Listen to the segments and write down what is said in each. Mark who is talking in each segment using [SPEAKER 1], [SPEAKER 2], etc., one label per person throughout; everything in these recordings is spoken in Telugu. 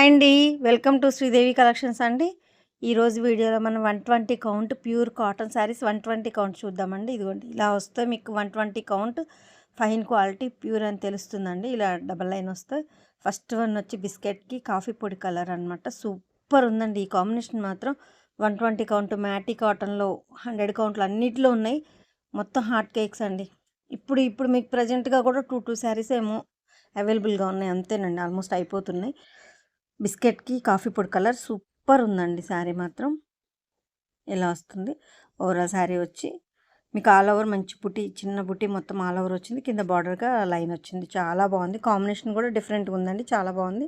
[SPEAKER 1] హాయ్ అండి. వెల్కమ్ టు శ్రీదేవి కలెక్షన్స్ అండి. ఈరోజు వీడియోలో మనం 120 count pure cotton saris 120 count చూద్దామండి. ఇదిగోండి ఇలా వస్తే మీకు 120 కౌంట్ ఫైన్ క్వాలిటీ ప్యూర్ అని తెలుస్తుందండి. ఇలా డబల్ లైన్ వస్తే ఫస్ట్ వన్ వచ్చి బిస్కెట్కి కాఫీ పొడి కలర్ అనమాట. సూపర్ ఉందండి ఈ కాంబినేషన్ మాత్రం. 120 కౌంట్ మ్యాటీ కాటన్లో 100 కౌంట్లు అన్నిట్లో ఉన్నాయి. మొత్తం హాట్ కేక్స్ అండి. ఇప్పుడు మీకు ప్రజెంట్గా కూడా టూ శారీస్ ఏమో అవైలబుల్గా ఉన్నాయి, అంతేనండి. ఆల్మోస్ట్ అయిపోతున్నాయి. బిస్కెట్కి కాఫీ పొడి కలర్ సూపర్ ఉందండి. శారీ మాత్రం ఇలా వస్తుంది. ఓవరాల్ శారీ వచ్చి మీకు ఆల్ ఓవర్ మంచి బుటీ, చిన్న బుటీ మొత్తం ఆల్ ఓవర్ వచ్చింది. కింద బార్డర్గా లైన్ వచ్చింది. చాలా బాగుంది. కాంబినేషన్ కూడా డిఫరెంట్గా ఉందండి. చాలా బాగుంది.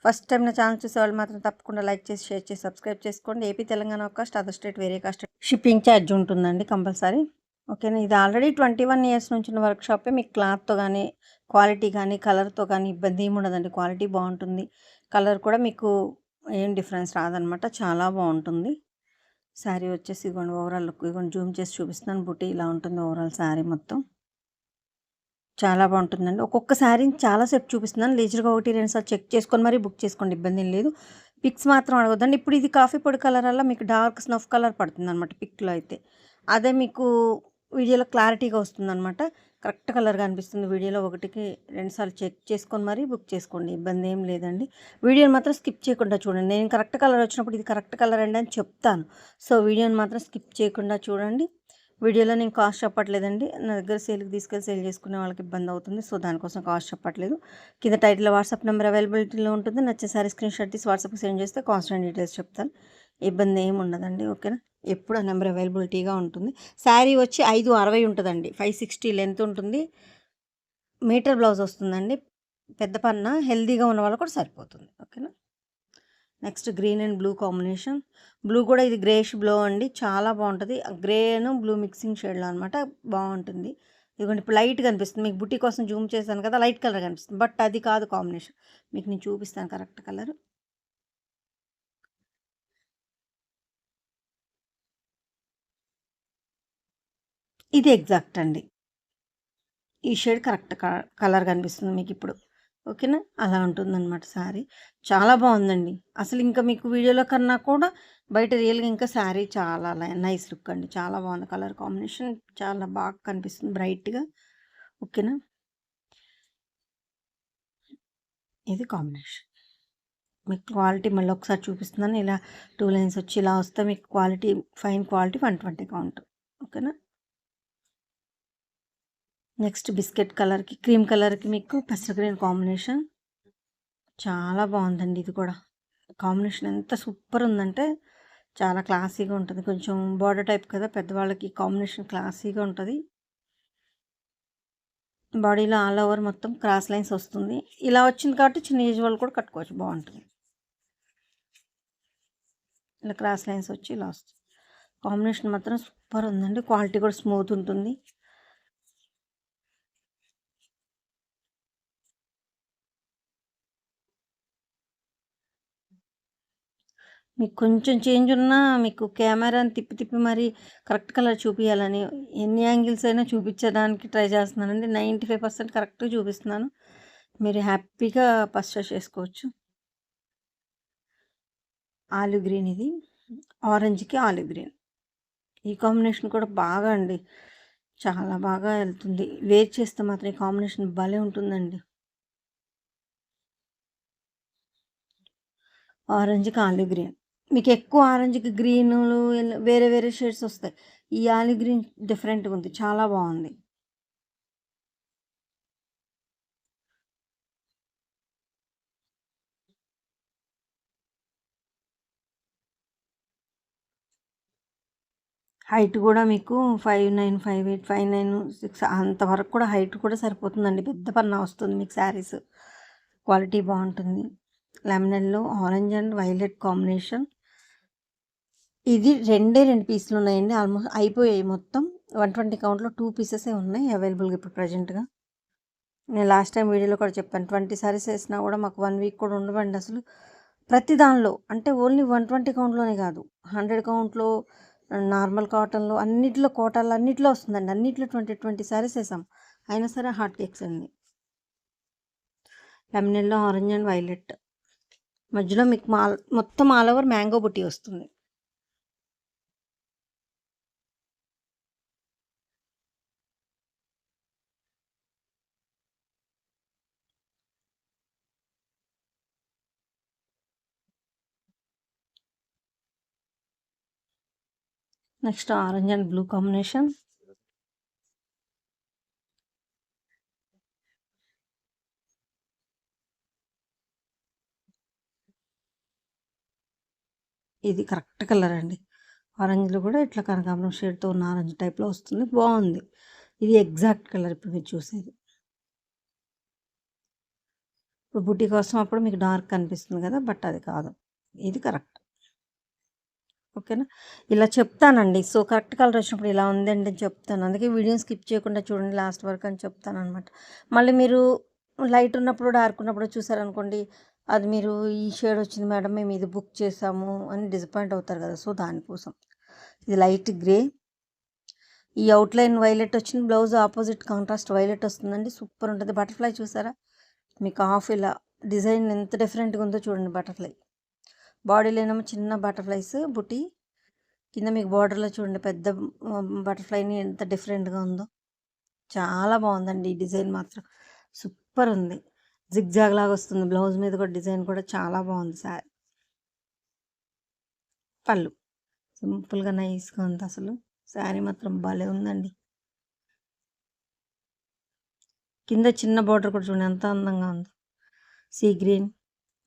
[SPEAKER 1] ఫస్ట్ టైం నా ఛానల్ చూసే వాళ్ళు మాత్రం తప్పకుండా లైక్ చేసి, షేర్ చేసి, సబ్స్క్రైబ్ చేసుకోండి. AP Telangana cost, other state వేరే కాస్ట్, షిప్పింగ్ ఛార్జ్ ఉంటుందండి కంపల్సరీ. ఓకేనా. ఇది ఆల్రెడీ 21 ఇయర్స్ నుంచి ఉన్న వర్క్షాపే. మీకు క్లాత్తో కానీ, క్వాలిటీ కానీ, కలర్తో కానీ ఇబ్బంది ఏమి ఉండదండి. క్వాలిటీ బాగుంటుంది. కలర్ కూడా మీకు ఏం డిఫరెన్స్ రాదనమాట. చాలా బాగుంటుంది. శారీ వచ్చేసి ఇదిగోండి ఓవరాల్ లుక్. ఇదిగోండి జూమ్ చేసి చూపిస్తున్నాను. బుటీ ఇలా ఉంటుంది ఓవరాల్ శారీ మొత్తం. చాలా బాగుంటుందండి. ఒక్కొక్క శారీని చాలాసేపు చూపిస్తున్నాను. లీజర్గా 1-2 సార్లు చెక్ చేసుకొని మరీ బుక్ చేసుకోండి, ఇబ్బంది ఏం లేదు. పిక్స్ మాత్రం అడగొద్దండి. ఇప్పుడు ఇది కాఫీ పొడి కలర్ వల్ల మీకు డార్క్ స్నఫ్ కలర్ పడుతుంది అనమాట పిక్లో అయితే. అదే మీకు వీడియోలో క్లారిటీగా వస్తుందన్నమాట. కరెక్ట్ కలర్గా అనిపిస్తుంది. వీడియోలో 1-2 సార్లు చెక్ చేసుకొని మరీ బుక్ చేసుకోండి, ఇబ్బంది ఏం లేదండి. వీడియోని మాత్రం స్కిప్ చేయకుండా చూడండి. నేను కరెక్ట్ కలర్ వచ్చినప్పుడు ఇది కరెక్ట్ కలర్ అండి అని చెప్తాను. సో వీడియోని మాత్రం స్కిప్ చేయకుండా చూడండి. వీడియోలో నేను కాస్ట్ చెప్పట్లేదండి. నా దగ్గర సేల్కి తీసుకెళ్ళి సేల్ చేసుకునే వాళ్ళకి ఇబ్బంది అవుతుంది. సో దానికోసం కాస్ట్ చెప్పట్లేదు. కింద టైటిల్లో వాట్సాప్ నెంబర్ అవైలబిలిటీలో ఉంటుంది. నచ్చే సారీ స్క్రీన్ షాట్ తీసి వాట్సాప్కి సెండ్ చేస్తే కాస్ట్ అండ్ డీటెయిల్స్ చెప్తాను. ఇబ్బంది ఏమి ఉండదండి. ఓకేనా. ఎప్పుడు ఆ నెంబర్ అవైలబిలిటీగా ఉంటుంది. శారీ వచ్చి 560 ఉంటుందండి. 560 లెంత్ ఉంటుంది. మీటర్ బ్లౌజ్ వస్తుందండి. పెద్ద పన్న హెల్దీగా ఉన్న వాళ్ళు కూడా సరిపోతుంది. ఓకేనా. Next green and blue combination. Blue కూడా ఇది గ్రేష్ బ్లూ అండి. చాలా బాగుంటుంది. గ్రేను బ్లూ మిక్సింగ్ షేడ్లో అనమాట. బాగుంటుంది. ఇదిగోండి ఇప్పుడు లైట్ కనిపిస్తుంది. మీకు బుట్టి కోసం జూమ్ చేశాను కదా, లైట్ కలర్ కనిపిస్తుంది. బట్ అది కాదు కాంబినేషన్. మీకు నేను చూపిస్తాను కరెక్ట్ కలర్. ఇది ఎగ్జాక్ట్ అండి. ఈ షేడ్ కరెక్ట్ కలర్ కనిపిస్తుంది మీకు ఇప్పుడు. ఓకేనా. అలా ఉంటుందన్నమాట శారీ. చాలా బాగుందండి. అసలు ఇంకా మీకు వీడియోలో కన్నా కూడా బయట రియల్గా ఇంకా శారీ చాలా నైస్ లుక్ అండి. చాలా బాగుంది. కలర్ కాంబినేషన్ చాలా బాగా కనిపిస్తుంది బ్రైట్గా. ఓకేనా. ఇది కాంబినేషన్. మీకు క్వాలిటీ మళ్ళీ ఒకసారి చూపిస్తున్నాను. ఇలా 2 లైన్స్ వచ్చి ఇలా వస్తే మీకు క్వాలిటీ ఫైన్ క్వాలిటీ 120 కౌంట్. ఓకేనా. నెక్స్ట్ బిస్కెట్ కలర్కి క్రీమ్ కలర్కి మీకు పెసర గ్రీన్ కాంబినేషన్. చాలా బాగుందండి. ఇది కూడా కాంబినేషన్ ఎంత సూపర్ ఉందంటే చాలా క్లాసీగా ఉంటుంది. కొంచెం బార్డర్ టైప్ కదా, పెద్దవాళ్ళకి కాంబినేషన్ క్లాసీగా ఉంటుంది. బాడీలో ఆల్ ఓవర్ మొత్తం క్రాస్ లైన్స్ వస్తుంది. ఇలా వచ్చింది కాబట్టి చిన్న ఏజ్ వాళ్ళు కూడా కట్టుకోవచ్చు, బాగుంటుంది. ఇలా క్రాస్ లైన్స్ వచ్చి ఇలా వస్తుంది. కాంబినేషన్ మాత్రం సూపర్ ఉందండి. క్వాలిటీ కూడా స్మూత్ ఉంటుంది. మీకు కొంచెం చేంజ్ ఉన్నా మీకు కెమెరాని తిప్పి తిప్పి మరి కరెక్ట్ కలర్ చూపించాలని ఎన్ని యాంగిల్స్ అయినా చూపించడానికి ట్రై చేస్తున్నానండి. 95% కరెక్ట్గా చూపిస్తున్నాను. మీరు హ్యాపీగా పర్చేస్ చేసుకోవచ్చు. ఆలివ్ గ్రీన్, ఇది ఆరెంజ్కి ఆలివ్ గ్రీన్. ఈ కాంబినేషన్ కూడా బాగా అండి, చాలా బాగా వెళ్తుంది. వేర్ చేస్తే మాత్రం ఈ కాంబినేషన్ భలే ఉంటుందండి. ఆరెంజ్కి ఆలివ్ గ్రీన్. మీకు ఎక్కువ ఆరెంజ్కి గ్రీనులు వేరే వేరే షేడ్స్ వస్తాయి. ఈ ఆలివ్ గ్రీన్ డిఫరెంట్గా ఉంది. చాలా బాగుంది. హైట్ కూడా మీకు 5'9", 5'8", 5'9", 6 అంతవరకు కూడా హైట్ కూడా సరిపోతుందండి. పెద్ద పన్నా వస్తుంది మీకు శారీస్. క్వాలిటీ బాగుంటుంది. Lemon yellow orange and violet combination. ఇది 2 పీసులు ఉన్నాయండి. ఆల్మోస్ట్ అయిపోయాయి మొత్తం. 120 కౌంట్లో 2 పీసెసే ఉన్నాయి అవైలబుల్గా ఇప్పుడు ప్రజెంట్గా. నేను లాస్ట్ టైం వీడియోలో కూడా చెప్పాను, 20 సారీస్ వేసినా కూడా మాకు 1 వీక్ కూడా ఉండవండి అసలు. ప్రతి దానిలో అంటే ఓన్లీ 120 కౌంట్లోనే కాదు, 100 కౌంట్లో, నార్మల్ కాటన్లో, అన్నిట్లో కోటాలు అన్నిట్లో వస్తుందండి. అన్నిట్లో 20 సారీస్ వేసాం, అయినా సరే హాట్ కేక్స్ అండి. Lemon yellow orange and violet. మధ్యలో మీకు మొత్తం ఆల్ ఓవర్ మ్యాంగో బుట్టి వస్తుంది. Next orange and blue combination. ఇది కరెక్ట్ కలర్ అండి. ఆరెంజ్లో కూడా ఇట్లా కనకాంబరం షేడ్తో ఉన్న ఆరెంజ్ టైప్లో వస్తుంది, బాగుంది. ఇది ఎగ్జాక్ట్ కలర్ ఇప్పుడు మీరు చూసేది. ఇప్పుడు బుట్టి కోసం అప్పుడు మీకు డార్క్ కనిపిస్తుంది కదా, బట్ అది కాదు, ఇది కరెక్ట్. ఓకేనా, ఇలా చెప్తానండి. సో కరెక్ట్ కలర్ వచ్చినప్పుడు ఇలా ఉందండి అని చెప్తాను, అందుకే వీడియోని స్కిప్ చేయకుండా చూడండి లాస్ట్ వరకు అని చెప్తాను అనమాట. మళ్ళీ మీరు లైట్ ఉన్నప్పుడు డార్క్ ఉన్నప్పుడు చూసారనుకోండి, అది మీరు ఈ షేడ్ వచ్చింది మేడం మేము ఇది బుక్ చేసాము అని డిసప్పాయింట్ అవుతారు కదా, సో దానికోసం. ఇది లైట్ గ్రే, ఈ అవుట్లైన్ వైలెట్ వచ్చింది, బ్లౌజ్ ఆపోజిట్ కాంట్రాస్ట్ వైలెట్ వస్తుందండి, సూపర్ ఉంటుంది. బటర్ఫ్లై చూసారా మీకు హాఫ్ ఇలా డిజైన్ ఎంత డిఫరెంట్గా ఉందో చూడండి. బటర్ఫ్లై బాడీలో ఏమో చిన్న బటర్ఫ్లైస్ బుట్టి, కింద మీకు బార్డర్లో చూడండి పెద్ద బటర్ఫ్లైని ఎంత డిఫరెంట్గా ఉందో, చాలా బాగుందండి. ఈ డిజైన్ మాత్రం సూపర్ ఉంది, జిగ్జాగ్ లాగా వస్తుంది. బ్లౌజ్ మీద కూడా డిజైన్ కూడా చాలా బాగుంది. శారీ పళ్ళు సింపుల్గా నైస్గా ఉంది, అసలు శారీ మాత్రం భలే ఉందండి. కింద చిన్న బార్డర్ కూడా చూడండి ఎంత అందంగా ఉంది. సీ గ్రీన్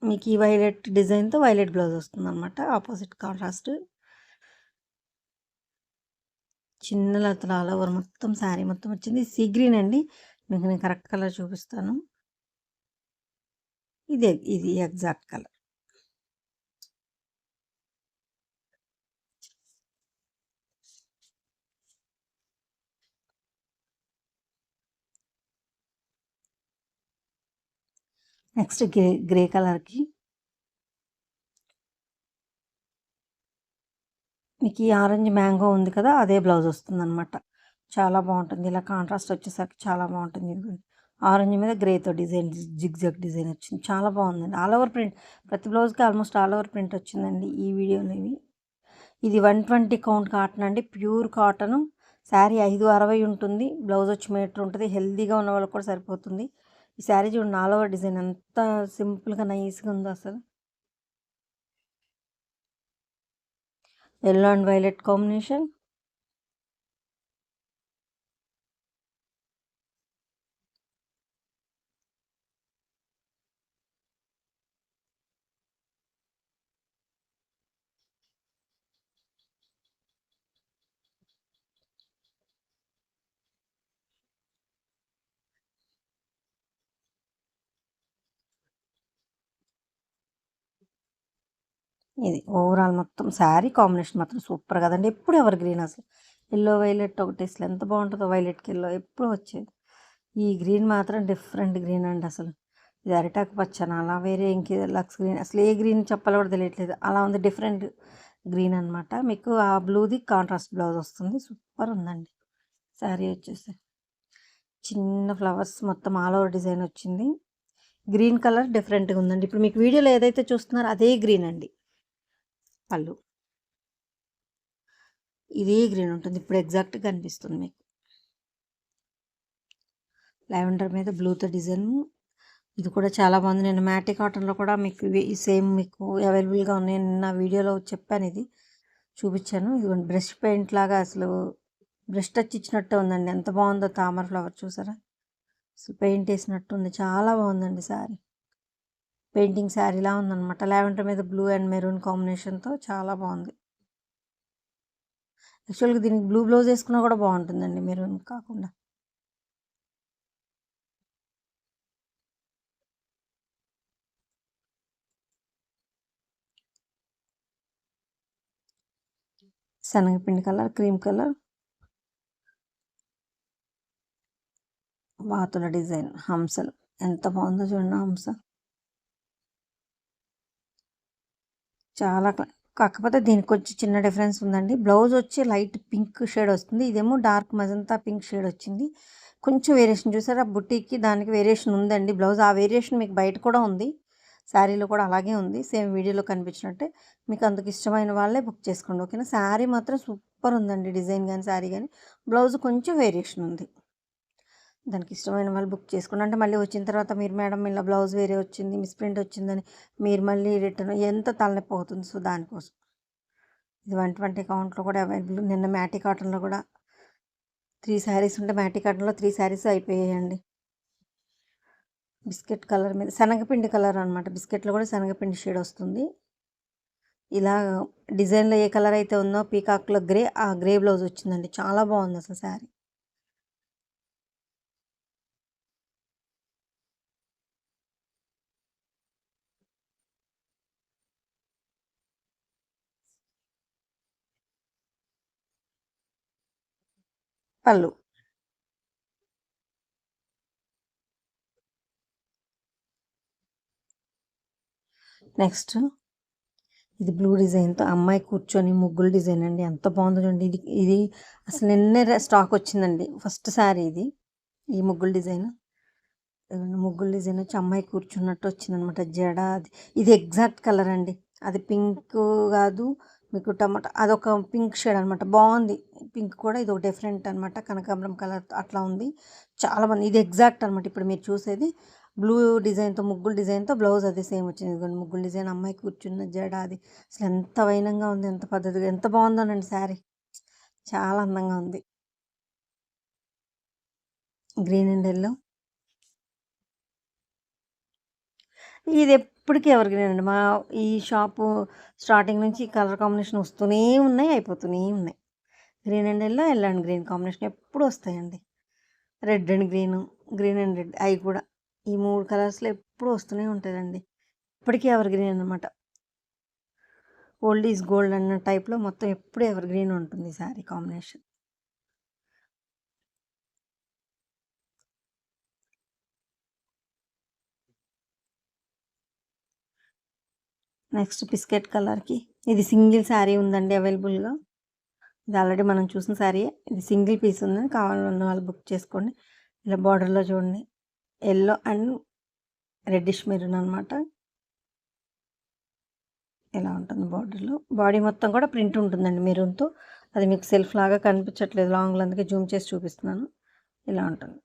[SPEAKER 1] మీకు ఈ వైలెట్ డిజైన్తో వైలెట్ బ్లౌజ్ వస్తుంది అనమాట, ఆపోజిట్ కాంట్రాస్ట్. చిన్న లతలు ఆల్ ఓవర్ మొత్తం శారీ మొత్తం వచ్చింది. సీ గ్రీన్ అండి, మీకు నేను కరెక్ట్ కలర్ చూపిస్తాను. ఇది ఎగ్జాక్ట్ కలర్. నెక్స్ట్ గ్రే కలర్కి మీకు ఈ ఆరెంజ్ మ్యాంగో ఉంది కదా, అదే బ్లౌజ్ వస్తుంది అనమాట. చాలా బాగుంటుంది, ఇలా కాంట్రాస్ట్ వచ్చేసరికి చాలా బాగుంటుంది. ఇది ఆరెంజ్ మీద గ్రేతో డిజైన్ జిగ్జాగ్ డిజైన్ వచ్చింది, చాలా బాగుందండి. ఆల్ ఓవర్ ప్రింట్, ప్రతి బ్లౌజ్కి ఆల్మోస్ట్ ఆల్ ఓవర్ ప్రింట్ వచ్చిందండి ఈ వీడియోలో. ఇది 120 కౌంట్ కాటన్ అండి, ప్యూర్ కాటను. శారీ 560 ఉంటుంది, బ్లౌజ్ వచ్చి మీటర్ ఉంటుంది. హెల్దీగా ఉన్న వాళ్ళకి కూడా సరిపోతుంది. ఈ శారీ చూడండి ఆల్ ఓవర్ డిజైన్ ఎంత సింపుల్గా నైస్గా ఉందో అసలు. Yellow and violet combination. ఇది ఓవరాల్ మొత్తం శారీ కాంబినేషన్ మాత్రం సూపర్ కదండి. ఎప్పుడు ఎవర్ గ్రీన్ అసలు. ఎల్లో వైలెట్ ఒకటి అసలు ఎంత బాగుంటుందో, వైలెట్కి ఎల్లో ఎప్పుడు వచ్చేది. ఈ గ్రీన్ మాత్రం డిఫరెంట్ గ్రీన్ అండి అసలు. ఇది అరిటాకు పచ్చన అలా వేరే ఇంకే లక్స్ గ్రీన్, అసలు ఏ గ్రీన్ చెప్పాలో కూడా తెలియట్లేదు, అలా ఉంది డిఫరెంట్ గ్రీన్ అనమాట. మీకు ఆ బ్లూది కాంట్రాస్ట్ బ్లౌజ్ వస్తుంది, సూపర్ ఉందండి. శారీ వచ్చేసి చిన్న ఫ్లవర్స్ మొత్తం ఆల్ ఓవర్ డిజైన్ వచ్చింది. గ్రీన్ కలర్ డిఫరెంట్గా ఉందండి. ఇప్పుడు మీకు వీడియోలో ఏదైతే చూస్తున్నారో అదే గ్రీన్ అండి. పళ్ళు ఇదే గ్రీన్ ఉంటుంది, ఇప్పుడు ఎగ్జాక్ట్గా కనిపిస్తుంది మీకు. లావెండర్ మీద బ్లూతో డిజైన్, ఇది కూడా చాలా బాగుంది. నేను మ్యాటీ కాటన్లో కూడా మీకు ఈ సేమ్ మీకు అవైలబుల్గా ఉన్నాయి, నిన్న వీడియోలో చెప్పాను, ఇది చూపించాను. ఇది బ్రష్ పెయింట్ లాగా అసలు బ్రష్ టచ్ ఇచ్చినట్టే ఉందండి, ఎంత బాగుందో. తామర ఫ్లవర్ చూసారా, అసలు పెయింట్ వేసినట్టు ఉంది, చాలా బాగుందండి శారీ. పెయింటింగ్ శారీలా ఉందన్నమాట. లావెండర్ మీద బ్లూ అండ్ మెరూన్ కాంబినేషన్తో చాలా బాగుంది. యాక్చువల్గా దీనికి బ్లూ బ్లౌజ్ వేసుకున్నా కూడా బాగుంటుందండి, మెరూన్ కాకుండా. శనగపిండి కలర్, క్రీమ్ కలర్, వాతుల డిజైన్, హంసలు ఎంత బాగుందో చూడండి. హంస చాలా కాకపోతే దీనికి వచ్చి చిన్న డిఫరెన్స్ ఉందండి. బ్లౌజ్ వచ్చి లైట్ పింక్ షేడ్ వస్తుంది, ఇదేమో డార్క్ మజంతా పింక్ షేడ్ వచ్చింది. కొంచెం వేరియేషన్ చూసారా, బుట్టీకి దానికి వేరియేషన్ ఉందండి. బ్లౌజ్ ఆ వేరియేషన్ మీకు బయట కూడా ఉంది. శారీలో కూడా అలాగే ఉంది, సేమ్ వీడియోలో కనిపించినట్టే. మీకు అందుకు ఇష్టమైన వాళ్ళే బుక్ చేసుకోండి, ఓకేనా. శారీ మాత్రం సూపర్ ఉందండి, డిజైన్ కానీ శారీ కానీ. బ్లౌజ్ కొంచెం వేరియేషన్ ఉంది, దానికి ఇష్టమైన వాళ్ళు బుక్ చేసుకోండి. అంటే మళ్ళీ వచ్చిన తర్వాత మీరు మేడం ఇలా బ్లౌజ్ వేరే వచ్చింది, మిస్ప్రింట్ వచ్చిందని మీరు మళ్ళీ రిటర్న్ ఎంత తలనొప్పి అవుతుంది. సో దానికోసం ఇది 120 కౌంట్లో కూడా అవైలబుల్. నిన్న మ్యాటీ కాటన్లో కూడా 3 శారీస్ ఉంటే మ్యాటీ కాటన్లో 3 శారీస్ అయిపోయాయండి. బిస్కెట్ కలర్ మీద శనగపిండి కలర్ అనమాట. బిస్కెట్లో కూడా శనగపిండి షేడ్ వస్తుంది. ఇలా డిజైన్లో ఏ కలర్ అయితే ఉందో పీకాక్లో గ్రే, ఆ గ్రే బ్లౌజ్ వచ్చిందండి. చాలా బాగుంది అసలు శారీ. పళ్ళు నెక్స్ట్ ఇది బ్లూ డిజైన్తో అమ్మాయి కూర్చొని ముగ్గులు డిజైన్ అండి, ఎంత బాగుందో చూడండి. ఇది అసలు నిన్నే స్టాక్ వచ్చిందండి, ఫస్ట్ శారీ ఇది. ఈ ముగ్గులు డిజైన్ వచ్చి అమ్మాయి కూర్చున్నట్టు వచ్చిందనమాట. జడ అది, ఇది ఎగ్జాక్ట్ కలర్ అండి. అది పింక్ కాదు మీకు, టమాటా అదొక పింక్ షేడ్ అనమాట. బాగుంది పింక్ కూడా, ఇది ఒక డిఫరెంట్ అనమాట. కనకాంబరం కలర్ అట్లా ఉంది, చాలా బాగుంది. ఇది ఎగ్జాక్ట్ అనమాట ఇప్పుడు మీరు చూసేది. బ్లూ డిజైన్తో ముగ్గులు డిజైన్తో బ్లౌజ్ అది సేమ్ వచ్చింది. ఇదిగోండి ముగ్గులు డిజైన్, అమ్మాయి కూర్చున్న జడ అది. అసలు ఎంత వైనంగా ఉంది, ఎంత పద్ధతిగా, ఎంత బాగుందోనండి శారీ. చాలా అందంగా ఉంది. గ్రీన్ అండ్ ఎల్లో, ఇది ఎప్పటికీ ఎవర్ గ్రీన్ అండి. మా ఈ షాపు స్టార్టింగ్ నుంచి కలర్ కాంబినేషన్ వస్తూనే ఉన్నాయి, అయిపోతూనే ఉన్నాయి. Green and yellow, yellow and green combination ఎప్పుడు వస్తాయండి. Red and green, green and red, అవి కూడా ఈ 3 కలర్స్లో ఎప్పుడు వస్తూనే ఉంటుందండి. ఇప్పటికీ ఎవర్ గ్రీన్ అనమాట. ఓల్డ్ ఈజ్ గోల్డ్ అన్న టైప్లో మొత్తం ఎప్పుడు ఎవర్ గ్రీన్ ఉంటుంది శారీ కాంబినేషన్. నెక్స్ట్ బిస్కెట్ కలర్కి ఇది సింగిల్ శారీ ఉందండి అవైలబుల్గా. ఇది ఆల్రెడీ మనం చూసిన శారీ, ఇది సింగిల్ పీస్ ఉందని కావాలన్న వాళ్ళు బుక్ చేసుకోండి. ఇలా బార్డర్లో చూడండి, ఎల్లో అండ్ రెడ్డిష్ మెరూన్ అనమాట. ఇలా ఉంటుంది బార్డర్లో. బాడీ మొత్తం కూడా ప్రింట్ ఉంటుందండి మెరూన్తో. అది మీకు సెల్ఫ్ లాగా కనిపించట్లేదు లాంగ్లో, అందుకే జూమ్ చేసి చూపిస్తున్నాను. ఇలా ఉంటుంది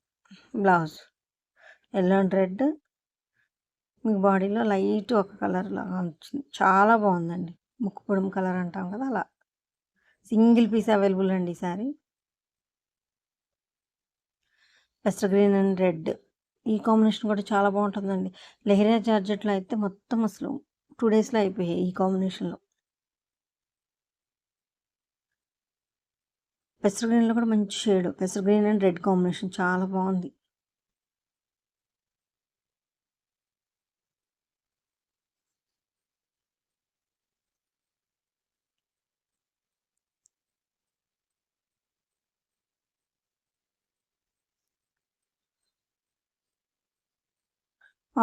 [SPEAKER 1] బ్లౌజ్. ఎల్లో అండ్ రెడ్, మీకు బాడీలో లైట్ ఒక కలర్ లాగా వచ్చింది, చాలా బాగుందండి. ముక్కు పొడుము కలర్ అంటాం కదా అలా. సింగిల్ పీస్ అవైలబుల్ అండి ఈ sari. Pester green and red, ఈ కాంబినేషన్ కూడా చాలా బాగుంటుందండి. లెహరియా జార్జెట్లో అయితే మొత్తం అసలు 2 డేస్లో అయిపోయాయి ఈ కాంబినేషన్లో. పెసర్ గ్రీన్లో కూడా మంచి షేడ్, పెసర్ గ్రీన్ అండ్ రెడ్ కాంబినేషన్ చాలా బాగుంది.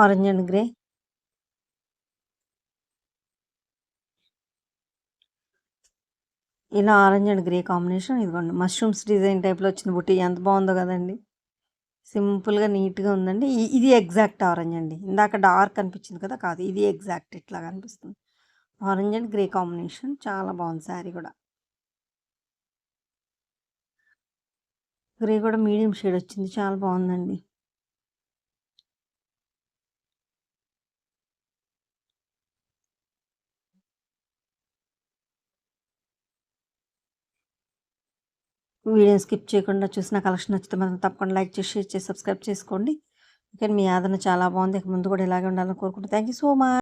[SPEAKER 1] ఆరెంజ్ అండ్ గ్రే, ఇలా ఆరెంజ్ అండ్ గ్రే కాంబినేషన్. ఇదిగోండి మష్రూమ్స్ డిజైన్ టైప్లో వచ్చిన బుట్టి, ఎంత బాగుందో కదండి. సింపుల్గా నీట్గా ఉందండి. ఇది ఎగ్జాక్ట్ ఆరెంజ్ అండి. ఇందాక డార్క్ అనిపించింది కదా, కాదు ఇది ఎగ్జాక్ట్ ఇట్లా కనిపిస్తుంది. ఆరెంజ్ అండ్ గ్రే కాంబినేషన్ చాలా బాగుంది శారీ కూడా. గ్రే కూడా మీడియం షేడ్ వచ్చింది, చాలా బాగుందండి. వీడియోని స్కిప్ చేయకుండా చూసిన కలెక్షన్ నచ్చితే మాత్రం తప్పకుండా లైక్ చేసి, షేర్ చేసి, సబ్స్క్రైబ్ చేసుకోండి. ఓకే, మీ ఆదరణ చాలా బాగుంది. ఇక ముందు కూడా ఇలాగే ఉండాలని కోరుకుంటున్నాను. Thank you so much.